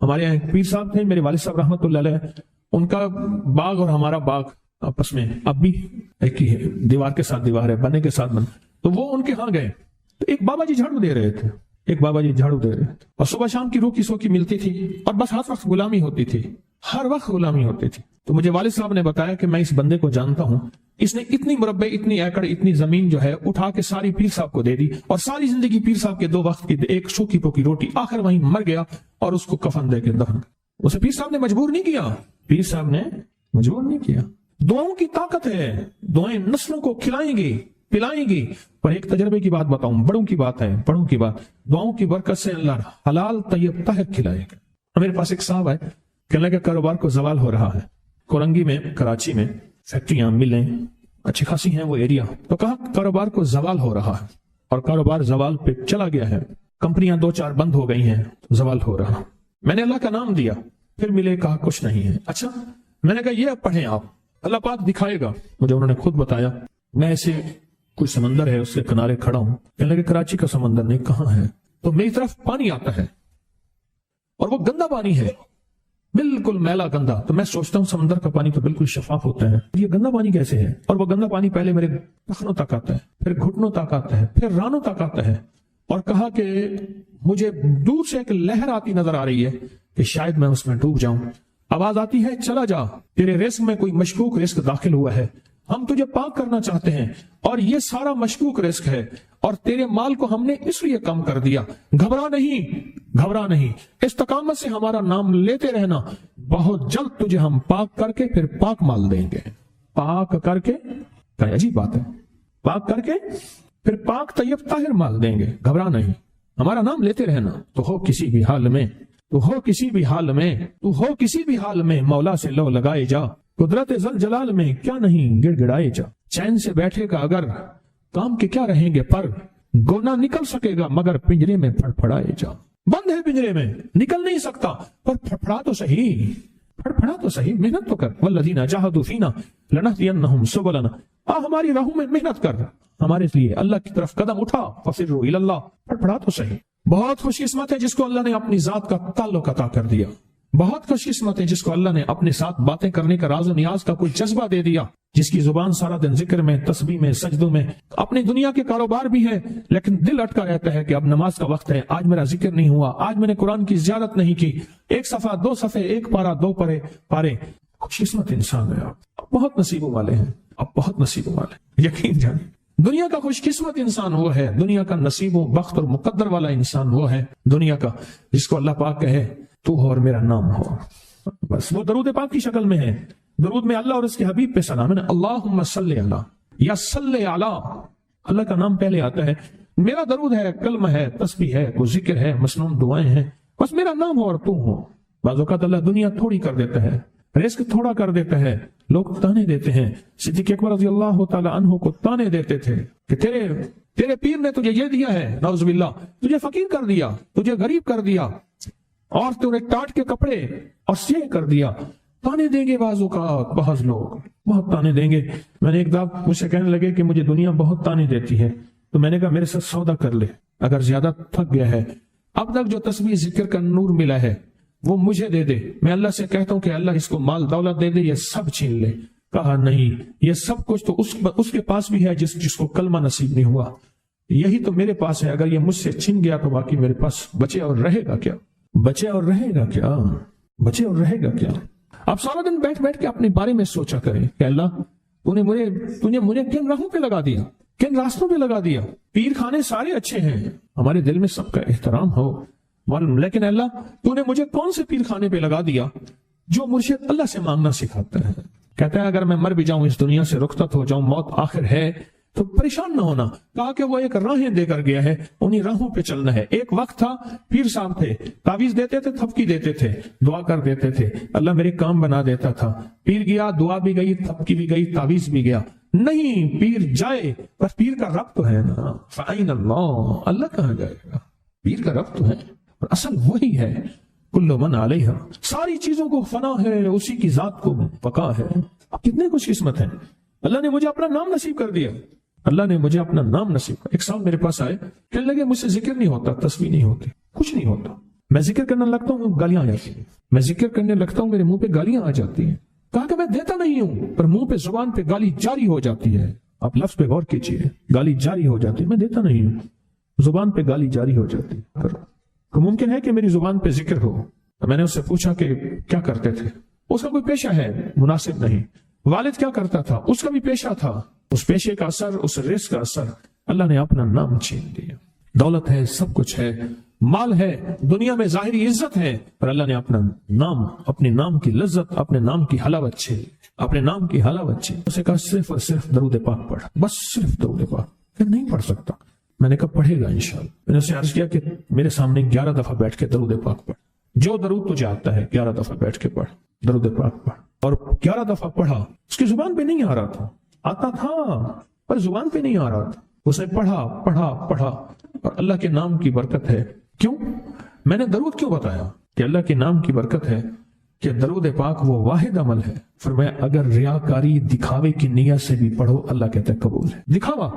ہمارے یہاں ایک پیر صاحب تھے، میرے والد صاحب رحمۃ اللہ علیہ، ان کا باغ اور ہمارا باغ آپس میں اب بھی ایک ہی ہے، دیوار کے ساتھ دیوار ہے، بنے کے ساتھ بن. تو وہ ان کے ہاں گئے تو ایک بابا جی جھاڑو دے رہے تھے، ایک بابا جی جھاڑو دے رہے تھے، اور صبح شام کی روکی سوکی ملتی تھی، اور بس ہر وقت غلامی ہوتی تھی، ہر وقت غلامی ہوتی تھی. تو مجھے والد صاحب نے بتایا کہ میں اس بندے کو جانتا ہوں، اس نے اتنی مربع، اتنی ایکڑ، اتنی زمین جو ہے اٹھا کے ساری پیر صاحب کو دے دی، اور ساری زندگی پیر صاحب کے 2 وقت کی ایک سوکھی پوکی روٹی، آخر وہیں مر گیا اور اس کو کفن دے کے دفن. اسے پیر صاحب نے مجبور نہیں کیا، پیر صاحب نے مجبور نہیں کیا. دعاؤں کی طاقت ہے، دعائیں نسلوں کو کھلائیں گی، پلائیں گی. اور ایک تجربے کی بات بتاؤں، بڑوں کی بات ہے، بڑوں کی بات، دعاؤں کی برکت سے اللہ حلال طیب طاہر کھلائے گا. میرے پاس ایک صاحب ہے، کہنے لگا کاروبار کو زوال ہو رہا ہے، کورنگی میں، کراچی میں فیکٹریاں، ملیں اچھی خاصی ہیں وہ ایریا. تو کہا کاروبار کو زوال ہو رہا ہے، اور کاروبار زوال پہ چلا گیا ہے، کمپنیاں 2-4 بند ہو گئی ہیں، زوال ہو رہا. میں نے اللہ کا نام دیا، پھر ملے، کہا کچھ نہیں ہے. اچھا، میں نے کہا یہ اب پڑھیں آپ، اللہ پاک دکھائے گا. مجھے انہوں نے خود بتایا، میں ایسے کوئی سمندر ہے اس کے کنارے کھڑا ہوں، کہنے لگے کراچی کا سمندر نہیں، کہاں ہے؟ تو میری طرف پانی آتا ہے اور وہ گندا پانی ہے، بالکل میلا گندا. تو میں سوچتا ہوں سمندر کا پانی تو بالکل شفاف ہوتا ہے، یہ گندا پانی کیسے ہے؟ اور وہ گندا پانی پہلے میرے ٹخنوں تک آتا ہے، پھر گھٹنوں تک آتا ہے، پھر رانوں تک آتا ہے. اور کہا کہ مجھے دور سے ایک لہر آتی نظر آ رہی ہے کہ شاید میں اس میں ڈوب جاؤں. آواز آتی ہے چلا جا، تیرے رزق میں کوئی مشکوک رزق داخل ہوا ہے، ہم تجھے پاک کرنا چاہتے ہیں، اور یہ سارا مشکوک رزق ہے، اور تیرے مال کو ہم نے اس لیے کم کر دیا. گھبرا نہیں، گھبرا نہیں، استقامت سے ہمارا نام لیتے رہنا، بہت جلد تجھے ہم پاک کر کے پھر پاک مال دیں گے. پاک کر کے، عجیب بات ہے، پاک کر کے پھر پاک طیب طاہر مال دیں گے. گھبرا نہیں، ہمارا نام لیتے رہنا. تو ہو کسی بھی حال میں، تو ہو کسی بھی حال میں، تو ہو کسی بھی حال میں، مولا سے لو لگائے جا، قدرت ذل جلال میں کیا نہیں گڑ گڑائے جا. چین سے بیٹھے گا اگر، کام کے کیا رہیں گے پر، گونا نکل سکے گا مگر پنجرے میں پھڑ پھڑائے جا. بند ہے پنجرے میں، نکل نہیں سکتا، پر پھڑپھڑا تو صحیح، پھڑپھڑا تو صحیح، محنت تو کر. والذین جاہدوا فینا لنہدینہم سبلنا، ہماری راہوں میں محنت کر، ہمارے لیے اللہ کی طرف قدم اٹھا. ففروا الی اللہ، پھڑپھڑا تو صحیح. بہت خوش قسمت ہے جس کو اللہ نے اپنی ذات کا تعلق عطا کر دیا. بہت خوش قسمت ہے جس کو اللہ نے اپنے ساتھ باتیں کرنے کا، راز و نیاز کا کوئی جذبہ دے دیا، جس کی زبان سارا دن ذکر میں، تسبیح میں، سجدوں میں، اپنی دنیا کے کاروبار بھی ہے لیکن دل اٹکا رہتا ہے کہ اب نماز کا وقت ہے، آج میرا ذکر نہیں ہوا، آج میں نے قرآن کی زیارت نہیں کی، 1 صفحہ 2 صفحے، 1 پارہ 2 پارے. خوش قسمت انسان ہے آپ، بہت نصیبوں والے ہیں آپ، بہت نصیبوں والے. یقین جانیں دنیا کا خوش قسمت انسان وہ ہے، دنیا کا نصیب و بخت اور مقدر والا انسان وہ ہے دنیا کا جس کو اللہ پاک کہے تو ہو اور میرا نام ہو. بس وہ درود پاک کی شکل میں ہے. درود میں اللہ اور اس کے حبیب پہ سلام ہے. اللہم صلی علی یا صلی علی، اللہ کا نام پہلے آتا ہے. میرا درود ہے، کلمہ ہے، تسبیح ہے، کوئی ذکر ہے، مسنون دعائیں ہیں، بس میرا نام ہو اور تم ہو. بعض اوقات اللہ دنیا تھوڑی کر دیتا ہے، رزق تھوڑا کر دیتا ہے، لوگ تانے دیتے ہیں. صدیق اکبر رضی اللہ تعالی عنہ کو تانے دیتے تھے کہ تیرے پیر نے تجھے یہ دیا ہے، نعوذ باللہ، تجھے فقیر کر دیا، تجھے غریب کر دیا، اور تو نے ٹاٹ کے کپڑے اور سیہ کر دیا. تانے دیں گے بعض اوقات، بعض لوگ بہت تانے دیں گے. میں نے ایک دفعہ مجھ سے کہنے لگے کہ مجھے دنیا بہت تانے دیتی ہے، تو میں نے کہا میرے ساتھ سودا کر لے، اگر زیادہ تھک گیا ہے، اب تک جو تسبیح ذکر کا نور ملا ہے وہ مجھے دے دے، میں اللہ سے کہتا ہوں کہ اللہ اس کو مال دولت دے دے، یہ سب چھین لے. کہا نہیں، یہ سب کچھ تو اس کے پاس بھی ہے جس کو کلمہ نصیب نہیں ہوا، یہی تو میرے پاس ہے. اگر یہ مجھ سے چھن گیا تو باقی میرے پاس بچے اور رہے گا کیا؟ بچے اور رہے گا کیا؟ بچے اور رہے گا کیا؟ آپ سارا دن بیٹھ کے اپنے بارے میں سوچا کریں کہ اللہ تو نے مجھے کن راہوں پہ لگا دیا، کن راستوں پہ لگا دیا. پیر خانے سارے اچھے ہیں، ہمارے دل میں سب کا احترام ہو، لیکن اللہ تو نے مجھے کون سے پیر خانے پہ لگا دیا جو مرشد اللہ سے مانگنا سکھاتا ہے. کہتا ہے اگر میں مر بھی جاؤں، اس دنیا سے رخصت ہو جاؤں، موت آخر ہے، تو پریشان نہ ہونا. کہا کہ وہ ایک راہیں دے کر گیا ہے، انہی راہوں پہ چلنا ہے. ایک وقت تھا پیر صاحب تھے، تعویذ دیتے تھے، تھپکی دیتے تھے، دعا کر دیتے تھے، اللہ میرے کام بنا دیتا تھا. پیر گیا، دعا بھی گئی، تھپکی بھی گئی، تعویذ بھی گیا. نہیں، پیر جائے پر پیر کا رب تو ہے نا. فَأَيْنَ اللَّهُ، اللہ کہاں جائے گا؟ پیر کا رب تو ہے، اور اصل وہی ہے. کل من علیہا، ساری چیزوں کو فنا ہے، اسی کی ذات کو بقا ہے. کتنے خوش قسمت ہیں، اللہ نے مجھے اپنا نام نصیب کر دیا. اللہ نے مجھے اپنا نام نصیب کر. ایک صاحب میرے پاس آئے، کہنے لگے مجھ سے ذکر نہیں ہوتا، تسبیح نہیں ہوتی، کچھ نہیں ہوتا. میں ذکر کرنے لگتا ہوں گالیاں آ جاتی ہیں، میں ذکر کرنے لگتا ہوں میرے منہ پہ گالیاں آ جاتی ہیں. کہا کہ میں دیتا نہیں ہوں، پر منہ پہ زبان پہ گالی جاری ہو جاتی ہے. آپ لفظ پہ غور کیجیے، گالی جاری ہو جاتی ہے. میں دیتا نہیں ہوں، زبان پہ گالی جاری ہو جاتی ہے. پر ممکن ہے کہ میری زبان پہ ذکر ہو. میں نے اس سے پوچھا کہ کیا کرتے تھے؟ اس کا کوئی پیشہ ہے؟ مناسب نہیں. والد کیا کرتا تھا؟ اس کا بھی پیشہ تھا. اس پیشے کا اثر، اس رزق کا اثر، اللہ نے اپنا نام چھین دیا. دولت ہے، سب کچھ ہے، مال ہے، دنیا میں ظاہری عزت ہے، پر اللہ نے اپنا نام، اپنے نام کی لذت، اپنے نام کی حلاوت چھین، اپنے نام کی حلاوت چھین. اسے کہا صرف اور صرف درود پاک پڑھ، بس صرف درود پاک. کہ نہیں پڑھ سکتا. میں نے کہا پڑھے گا انشاءاللہ. میں نے اسے عرض کیا کہ میرے سامنے 11 دفعہ بیٹھ کے درود پاک پڑھ، جو درود تجھے آتا ہے 11 دفعہ بیٹھ کے پڑھ، درود پاک پڑھ. اور 11 دفعہ پڑھا. اس کی زبان پہ نہیں آ رہا تھا، آتا تھا پر زبان پہ نہیں آ رہا تھا. اس نے پڑھا پڑھا پڑھا، اور اللہ کے نام کی برکت ہے. کیوں میں نے درود کیوں بتایا؟ کہ اللہ کے نام کی برکت ہے کہ درود پاک وہ واحد عمل ہے. فرمایا اگر ریاکاری، دکھاوے کی نیت سے بھی پڑھو، اللہ کہتا ہے قبول ہے. دکھاوا،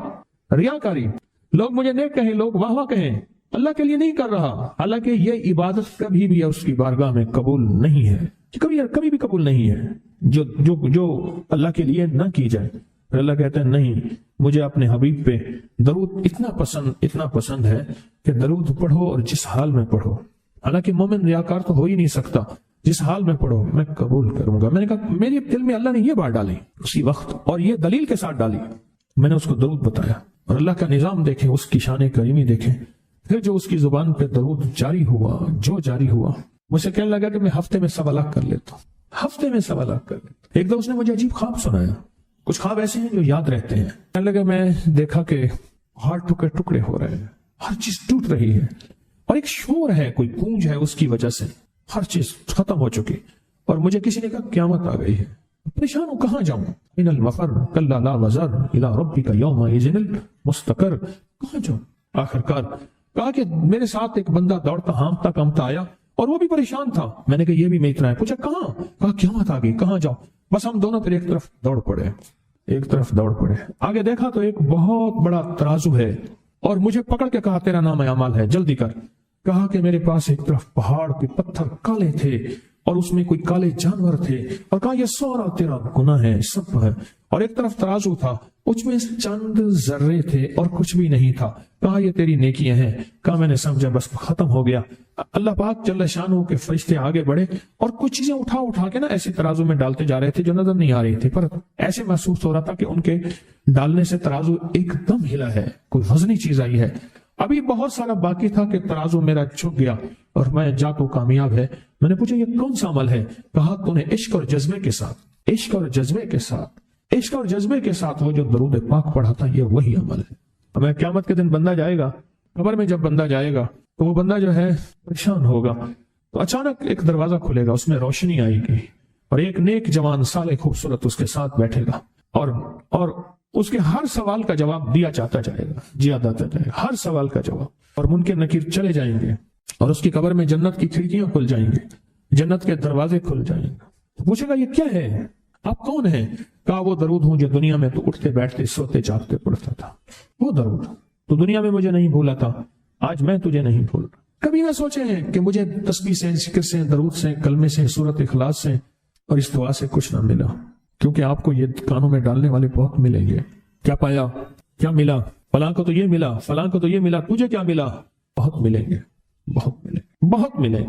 ریاکاری، لوگ مجھے نیک کہیں، لوگ واہ واہ کہیں، اللہ کے لیے نہیں کر رہا. حالانکہ یہ عبادت کبھی بھی اس کی بارگاہ میں قبول نہیں ہے، کبھی بھی قبول نہیں ہے جو اللہ کے لیے نہ کی جائے. پھر اللہ کہتا ہے نہیں، مجھے اپنے حبیب پہ درود اتنا پسند ہے کہ درود پڑھو اور جس حال میں پڑھو. حالانکہ مومن ریاکار تو ہو ہی نہیں سکتا. جس حال میں پڑھو میں قبول کروں گا. میں نے کہا میرے دل میں اللہ نے یہ بات ڈالی اسی وقت، اور یہ دلیل کے ساتھ ڈالی. میں نے اس کو درود بتایا، اور اللہ کا نظام دیکھیں، اس کی شان کریمی دیکھیں. پھر جو اس کی زبان پہ درود جاری ہوا، مجھے کہنے لگا کہ میں ہفتے میں 1.25 لاکھ کر لیتا ہوں، ہفتے میں 1.25 لاکھ کر لیتا ہوں. ایک دو اس نے مجھے عجیب خواب سنایا. کچھ خواب ایسے ہیں جو یاد رہتے ہیں. کہنے لگا میں دیکھا کہ ہاتھ ٹکڑے ہو رہے ہیں، ہر چیز ٹوٹ رہی ہے، اور ایک شور ہے، کوئی گونج ہے، اس کی وجہ سے ہر چیز ختم ہو چکی. اور مجھے کسی نے کہا قیامت آ گئی ہے. پریشان ہوں، کہاں جاؤں؟ ان المفر کلا لا وزر الى ربک یومئذ المستقر. کہاں جاؤں؟ آخرکار کہا کہ میرے ساتھ ایک بندہ دوڑتا ہانپتا کامتا آیا، اور وہ بھی پریشان تھا. میں نے کہا یہ بھی میں اتنا ہے. پوچھا کہاں؟ کہا قیامت آ گئی، کہاں جاؤں؟ بس ہم دونوں پھر ایک طرف دوڑ پڑے. آگے دیکھا تو ایک بہت بڑا ترازو ہے، اور مجھے پکڑ کے کہا تیرا نام اعمال ہے، جلدی کر. کہا کہ میرے پاس ایک طرف پہاڑ کے پتھر کالے تھے، اور اس میں کوئی کالے جانور تھے، اور کہا یہ سارا تیرا گناہ ہے، سب ہے. اور ایک طرف ترازو تھا، اس میں چند ذرے تھے اور کچھ بھی نہیں تھا. کہا یہ تیری نیکیاں ہیں. کہا میں نے سمجھا بس ختم ہو گیا. اللہ پاک جل شانہ کے فرشتے آگے بڑھے، اور کچھ چیزیں اٹھا کے نا ایسے ترازو میں ڈالتے جا رہے تھے جو نظر نہیں آ رہی تھی، پر ایسے محسوس ہو رہا تھا کہ ان کے ڈالنے سے ترازو ایک دم ہلا ہے، کوئی وزنی چیز آئی ہے. ابھی بہت سارا باقی تھا کہ ترازو میرا جھک گیا، اور میں جا تو کامیاب ہے. میں نے پوچھا یہ کون سا عمل ہے؟ کہا تو نے عشق اور جذبے کے ساتھ وہ جو درود پاک پڑھا تھا، یہ وہی عمل ہے. ہمیں قیامت کے دن بندہ جائے گا قبر میں، جب بندہ جائے گا تو وہ بندہ جو ہے پریشان ہوگا. تو اچانک ایک دروازہ کھلے گا، اس میں روشنی آئے گی، اور ایک نیک جوان صالح خوبصورت اس کے ساتھ بیٹھے گا، اور اس کے ہر سوال کا جواب دیا جاتا جائے گا، ہر سوال کا جواب. اور منکر نکیر چلے جائیں گے، اور اس کی قبر میں جنت کی کھڑکیاں کھل جائیں گے، جنت کے دروازے کھل جائیں گے. تو پوچھے گا یہ کیا ہے، آپ کون ہیں؟ کہا وہ درود ہوں جو دنیا میں تو اٹھتے بیٹھتے سوتے جاگتے پڑھتا تھا. وہ درود تو دنیا میں مجھے نہیں بھولا تھا، آج میں تجھے نہیں بھول رہا. کبھی نہ سوچے ہیں کہ مجھے تسبیح سے، ذکر سے، درود سے، کلمے سے، سورت اخلاص سے اور اس دعا سے کچھ نہ ملا، کیونکہ آپ کو یہ کانوں میں ڈالنے والے بہت ملیں گے. کیا پایا، کیا ملا؟ فلاں کو تو یہ ملا، فلاں کو تو یہ ملا، تجھے کیا ملا؟ بہت ملیں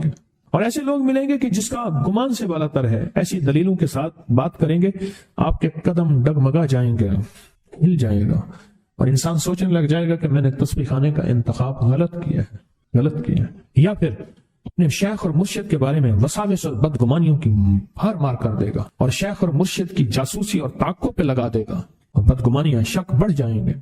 گے. اور ایسے لوگ ملیں گے کہ جس کا گمان سے بالا تر ہے. ایسی دلیلوں کے ساتھ بات کریں گے، آپ کے قدم ڈگمگا جائیں گے، ہل جائے گا، اور انسان سوچنے لگ جائے گا کہ میں نے تسبیح خانے کا انتخاب غلط کیا ہے. یا پھر اپنے شیخ اور مرشد کے بارے میں وساوس اور بدگمانیوں کی بھار مار کر دے گا، اور شیخ اور مرشد کی جاسوسی اور تعقب پہ لگا دے گا، اور بدگمانیاں، شک بڑھ جائیں گے.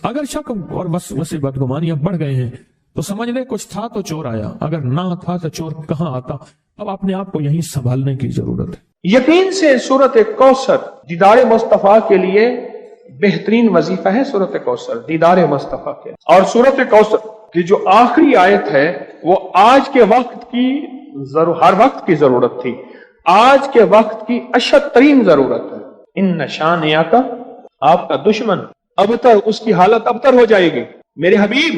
اگر شک اور وسے بدگمانیاں بڑھ گئے ہیں تو سمجھ لے کچھ تھا تو چور آیا، اگر نہ تھا تو چور کہاں آتا. اب اپنے آپ کو یہیں سنبھالنے کی ضرورت ہے. یقین سے سورت کوثر دیدار مصطفیٰ کے لیے بہترین وظیفہ ہے. سورت کوثر دیدار مصطفیٰ کے، اور سورت کوثر کی جو آخری آیت ہے وہ آج کے وقت کی ہر وقت کی ضرورت تھی، آج کے وقت کی اشد ترین ضرورت ہے. ان شانئک، آپ کا دشمن ابتر، اس کی حالت ابتر ہو جائے گی. میرے حبیب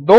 2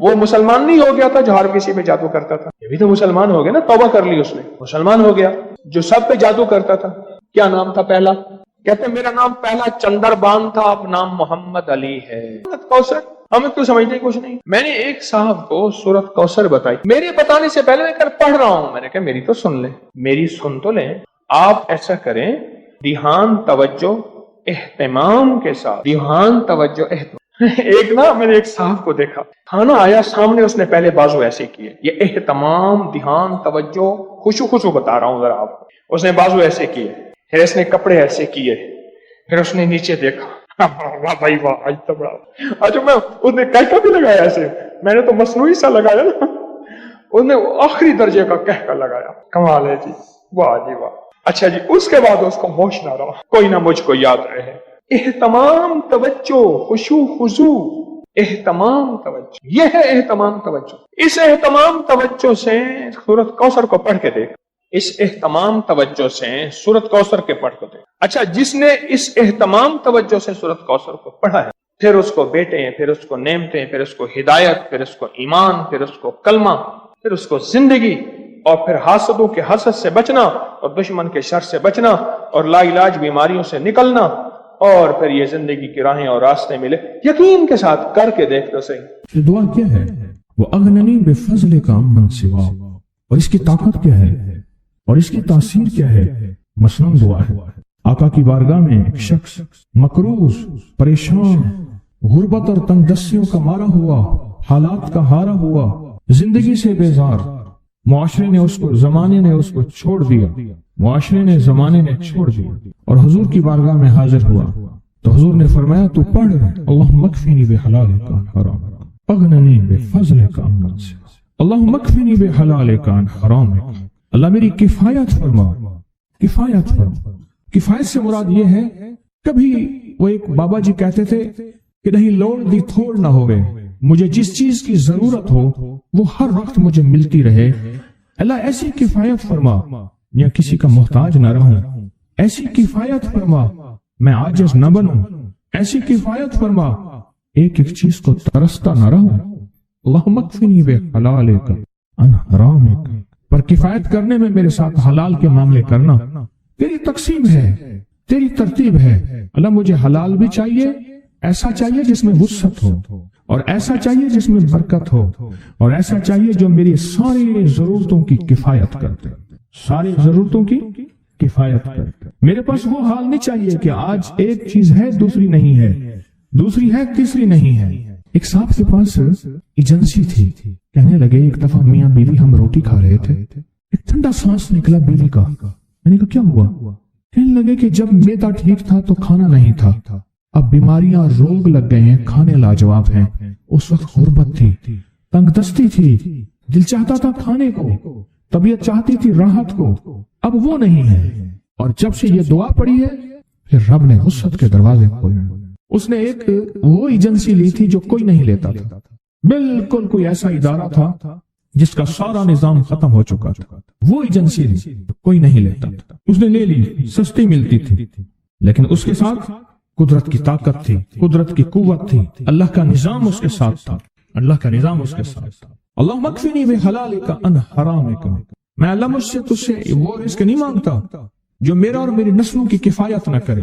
وہ مسلمان نہیں ہو گیا تھا جو ہر کسی پہ جادو کرتا تھا، یہ بھی تو مسلمان ہو گیا نا، توبہ کر لی اس نے، مسلمان ہو گیا۔ جو سب پہ جادو کرتا تھا، کیا نام تھا پہلا؟ کہتے ہیں میرا نام پہلا چندر بان تھا، اب نام محمد علی ہے۔ سورت کوثر ہمیں تو سمجھنے کچھ نہیں۔ میں نے ایک صاحب کو سورت کوثر بتائی، میرے بتانے سے پہلے میں پڑھ رہا ہوں، میں نے کہا میری تو سن لیں، میری سن تو لیں۔ آپ ایسا کریں، دھیان، توجہ، اہتمام کے ساتھ، دھیان، توجہ، اہتمام۔ ایک نا میں نے ایک صاحب کو دیکھا، کھانا آیا سامنے، اس نے پہلے بازو ایسے کیے، یہ اہتمام، دھیان، توجہ، خشوع بتا رہا ہوں ذرا آپ کو۔ اس نے بازو ایسے کیے، پھر اس نے کپڑے ایسے کیے، پھر اس نے نیچے دیکھا، واہ بھائی واہ، آج تو بڑا۔ اچھا میں اس نے کہکا بھی لگایا ایسے، میں نے تو مصنوعی سا لگایا نا، اس نے آخری درجے کا کہکا لگایا، کمال ہے جی، واہ جی واہ۔ اچھا جی، اس کے بعد اس کو ہوش نہ رہا، کوئی نہ مجھ کو یاد رہے۔ اہتمام، توجہ، خشوع خضوع، اہتمام، توجہ، یہ ہے اہتمام توجہ۔ اس اہتمام توجہ سے سورت کوثر کو پڑھ کے دیکھ، اس اہتمام توجہ سے سورت کوثر کے پڑھ کے دیکھ۔ اچھا، جس نے اس اہتمام توجہ سے سورت کوثر کو پڑھا ہے، پھر اس کو بیٹے ہیں، پھر اس کو نعمتیں، پھر اس کو ہدایت، پھر اس کو ایمان، پھر اس کو کلمہ، پھر اس کو زندگی، اور پھر حاسدوں کے حسد سے بچنا، اور دشمن کے شر سے بچنا، اور لا علاج بیماریوں سے نکلنا، اور پھر یہ زندگی کی راہیں اور راستے ملے۔ یقین کے ساتھ کر کے دیکھ تو صحیح۔ یہ دعا کیا ہے؟ وہ اغننی بفضل کا من سوا، اور اس کی طاقت کیا ہے اور اس کی تاثیر کیا ہے؟ مثلاً دعا ہے، آقا کی بارگاہ میں ایک شخص مقروض، پریشان، غربت اور تنگ دستیوں کا مارا ہوا، حالات کا ہارا ہوا، زندگی سے بیزار، معاشرے نے اس کو، زمانے نے اس کو چھوڑ دیا، معاشرے نے، زمانے نے چھوڑ دیا، اور حضور کی بارگاہ میں حاضر ہوا تو حضور نے فرمایا تو پڑھ، اللہم اکفنی بحلالک عن حرامک اغننی بفضلک عمن سواک، اللہم اکفنی بحلالک عن حرامک، اللہ میری کفایت فرما، کفایت فرما۔ کفایت سے مراد یہ ہے، کبھی وہ ایک بابا جی کہتے تھے کہ نہیں لوڑ دی تھوڑ نہ ہوئے، مجھے جس چیز کی ضرورت ہو وہ ہر وقت مجھے ملتی رہے، اللہ ایسی کفایت فرما، یا کسی کا محتاج نہ رہوں، ایسی کفایت فرما، میں عاجز نہ بنوں، ایسی کفایت فرما، ایک ایک چیز کو ترستا نہ رہوں، اللہم اکفنی بحلالک عن حرامک، پر کفایت کرنے میں میرے ساتھ حلال کے معاملے کرنا، تیری تقسیم ہے، تیری ترتیب ہے، اللہ مجھے حلال بھی چاہیے، ایسا چاہیے جس میں وسعت ہو، اور ایسا چاہیے جس میں برکت ہو، اور ایسا چاہیے جو میری ساری ضرورتوں کی کفایت کرتے، ساری ضرورتوں کی کفایت کرتے۔ میرے پاس وہ حال نہیں چاہیے کہ آج ایک چیز ہے دوسری نہیں ہے، دوسری ہے تیسری نہیں ہے۔ ایک صاحب کے پاس ایجنسی تھی، کہنے لگے ایک دفعہ میاں بیوی ہم روٹی کھا رہے تھے، ایک ٹھنڈا سانس نکلا بیوی کا، میں نے کہا کیا ہوا؟ کہنے لگے کہ جب میدا ٹھیک تھا تو کھانا نہیں تھا، اب بیماریاں روگ لگ گئے ہیں، کھانے لاجواب ہیں، اس وقت غربت تھی، تنگ دستی تھی، دل چاہتا تھا کھانے کو، طبیعت چاہتی تھی راحت کو، اب وہ نہیں ہے، اور جب سے یہ دعا پڑی ہے پھر رب نے وسعت کے دروازے کھولے۔ اس نے ایک وہ ایجنسی لی تھی جو کوئی نہیں لیتا تھا، بالکل کوئی ایسا ادارہ تھا جس کا سارا نظام ختم ہو چکا تھا، وہ ایجنسی لی، کوئی نہیں لیتا تھا، اس نے لے لی، سستی ملتی تھی، لیکن اس کے ساتھ قدرت کی طاقت تھی، قدرت کی قوت تھی، اللہ کا نظام اس کے ساتھ تھا، اللہ کا نظام اس کے ساتھ تھا۔ اللہم اکفنی بحلالک عن حرامک، میں اللہ مجھ سے تجھ سے وہ رزق نہیں مانگتا جو میرا اور میری نسلوں کی کفایت نہ کرے،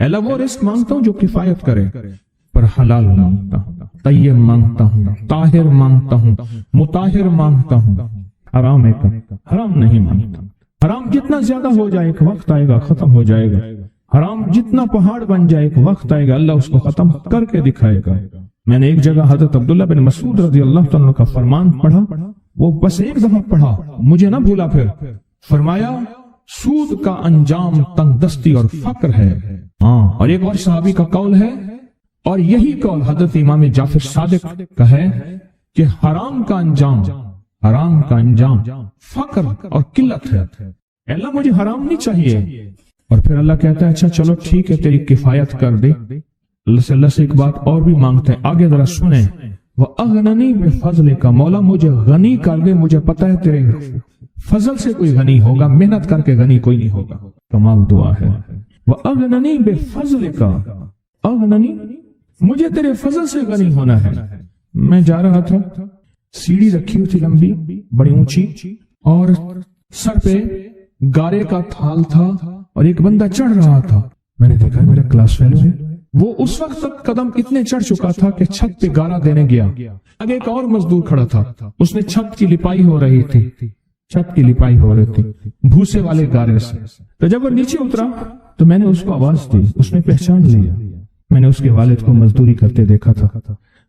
اللہ وہ رزق مانگتا ہوں جو کفایت کرے، پر حلال مانگتا ہوں، طیب مانگتا ہوں، طاہر مانگتا ہوں، مطہر مانگتا ہوں، حرام نہیں مانگتا۔ حرام جتنا زیادہ ہو جائے ایک وقت آئے گا ختم ہو جائے گا، حرام جتنا پہاڑ بن جائے ایک وقت آئے گا اللہ اس کو ختم کر کے دکھائے گا۔ میں نے ایک جگہ حضرت عبداللہ بن مسعود رضی اللہ تعالیٰ کا فرمان پڑھا، وہ بس ایک دفعہ پڑھا، مجھے نہ بھولا، پھر فرمایا سود کا انجام تنگ دستی اور فقر ہے۔ اور ایک اور صحابی کا قول ہے، اور یہی قول حضرت امام جعفر صادق کا ہے کہ حرام کا انجام فقر اور قلت ہے۔ اللہ مجھے حرام نہیں چاہیے، اور پھر اللہ کہتا ہے اچھا چلو ٹھیک ہے تیری کفایت کر دے۔ اللہ سے ایک بات اور بھی مانگتے ہیں، آگے ذرا سنیں، وَأَغْنَنِي بِفَضْلِكَ، مولا مجھے غنی کر دے، مجھے پتہ ہے تیرے فضل سے کوئی غنی ہوگا، محنت کر کے غنی کوئی نہیں ہوگا۔ کمال دعا ہے، وَأَغْنَنِي بِفَضْلِكَ، اغننی، مجھے تیرے فضل سے غنی ہونا ہے، میں جا رہا تھا, سیڑھی رکھی ہوئی تھی لمبی بڑی اونچی, اور سر پہ گارے کا تھال تھا اور ایک بندہ چڑھ رہا تھا. میں نے دیکھا میرا کلاس فیلو ہے. وہ اس وقت تک قدم اتنے چڑھ چکا تھا کہ چھت پہ گارا دینے گیا. آگے ایک اور مزدور کھڑا تھا, اس نے چھت کی لپائی ہو رہی تھی, چھت کی لپائی ہو رہی تھی بھوسے والے گارے سے. تو جب وہ نیچے اترا تو میں نے اس کو آواز دی, اس نے پہچان لیا. میں نے اس کے والد کو مزدوری کرتے دیکھا تھا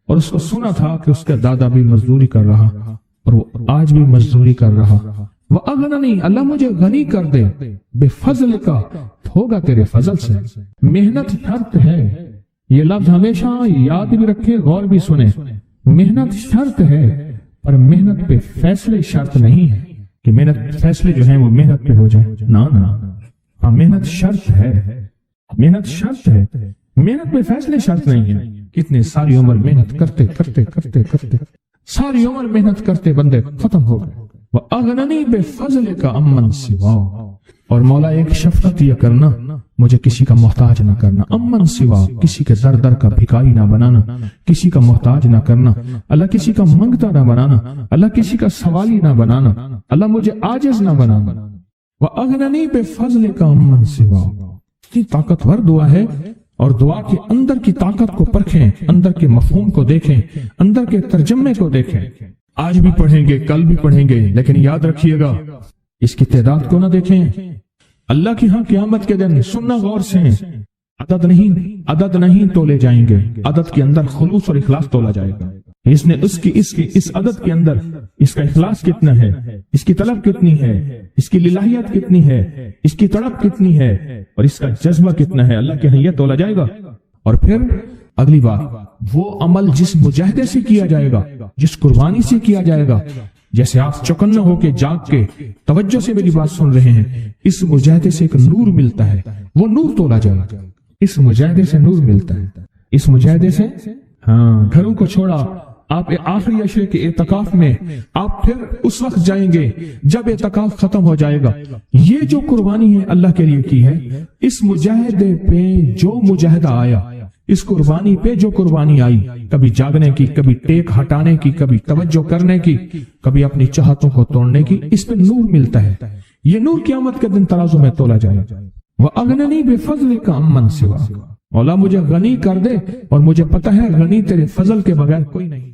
اور اس کو سنا تھا کہ اس کا دادا بھی مزدوری کر رہا اور وہ آج بھی مزدوری کر رہا. وہ اغننی, اللہ مجھے غنی کر دے, بے فضل کا, ہوگا تیرے فضل سے. محنت شرط ہے, یہ لفظ ہمیشہ یاد بھی رکھے, غور بھی سنے. محنت شرط ہے پر محنت پہ فیصلے شرط نہیں ہے کہ محنت فیصلے جو ہیں وہ محنت پہ ہو جائیں. ہاں محنت شرط ہے, محنت شرط ہے, محنت پہ فیصلے شرط نہیں ہے. کتنے ساری عمر محنت کرتے کرتے کرتے کرتے ساری عمر محنت کرتے بندے ختم ہو گئے. وَأَغْنَنِي بِفَضْلِكَ عَمَّنْ سِوَاهُ, اور مولا ایک شفقت یہ کرنا, مجھے کسی کا محتاج نہ کرنا. امن سوا, کسی کے در در کا بھکاری نہ بنانا, کسی کا محتاج نہ کرنا. اللہ کسی کا منگتا نہ بنانا, اللہ کسی کا سوالی نہ بنانا, اللہ مجھے عاجز نہ بنانا. وَأَغْنَنِي بِفَضْلِكَ عَمَّنْ سِوَاهُ. اتنی طاقتور دعا ہے, اور دعا کے اندر کی طاقت کو پرکھیں, اندر کے مفہوم کو دیکھیں, اندر کے ترجمے کو دیکھیں. آج بھی پڑھیں گے, کل بھی پڑھیں گے, لیکن یاد رکھیے گا اس کی تعداد کو نہ دیکھیں. اللہ کی ہاں قیامت کے دن سننا غور سے, عدد نہیں تولے جائیں گے, عدد کے اندر خلوص اور اخلاص تولا جائے گا. اس نے اس عدد کے اندر اس کا اخلاص کتنا ہے, اس کی طلب کتنی ہے, اس کی للہیت کتنی ہے, اس کی تڑپ کتنی ہے, اور اس کا جذبہ کتنا ہے, اللہ کے ہاں یہ تولا جائے گا. اور پھر اگلی بات, وہ عمل جس مجاہدے سے کیا جائے گا, جس قربانی سے کیا جائے گا. جیسے آپ چوکنا ہو کے جاگ کے توجہ سے میری بات سن رہے ہیں, اس مجاہدے سے ایک نور ملتا ہے, وہ نور تولا جائے گا. اس مجاہدے سے نور ملتا ہے, اس مجاہدے سے. ہاں, گھروں کو چھوڑا, آپ آخری عشرے کے اعتکاف میں آپ پھر اس وقت جائیں گے جب اعتکاف ختم ہو جائے گا. یہ جو قربانی ہے اللہ کے لیے کی ہے, اس مجاہدے پہ جو مجاہدہ آیا, اس قربانی پہ جو قربانی آئی, کبھی جاگنے کی, کبھی ٹیک ہٹانے کی, کبھی توجہ کرنے کی, کبھی اپنی چاہتوں کو توڑنے کی, اس پہ نور ملتا ہے. یہ نور قیامت کے دن ترازو میں تولا جائے. وَأَغْنَنِي بِفَضْلِكَ عَمَّنْ سِوَاهُ, مولا مجھے غنی کر دے, اور مجھے پتہ ہے غنی تیرے فضل کے بغیر کوئی نہیں.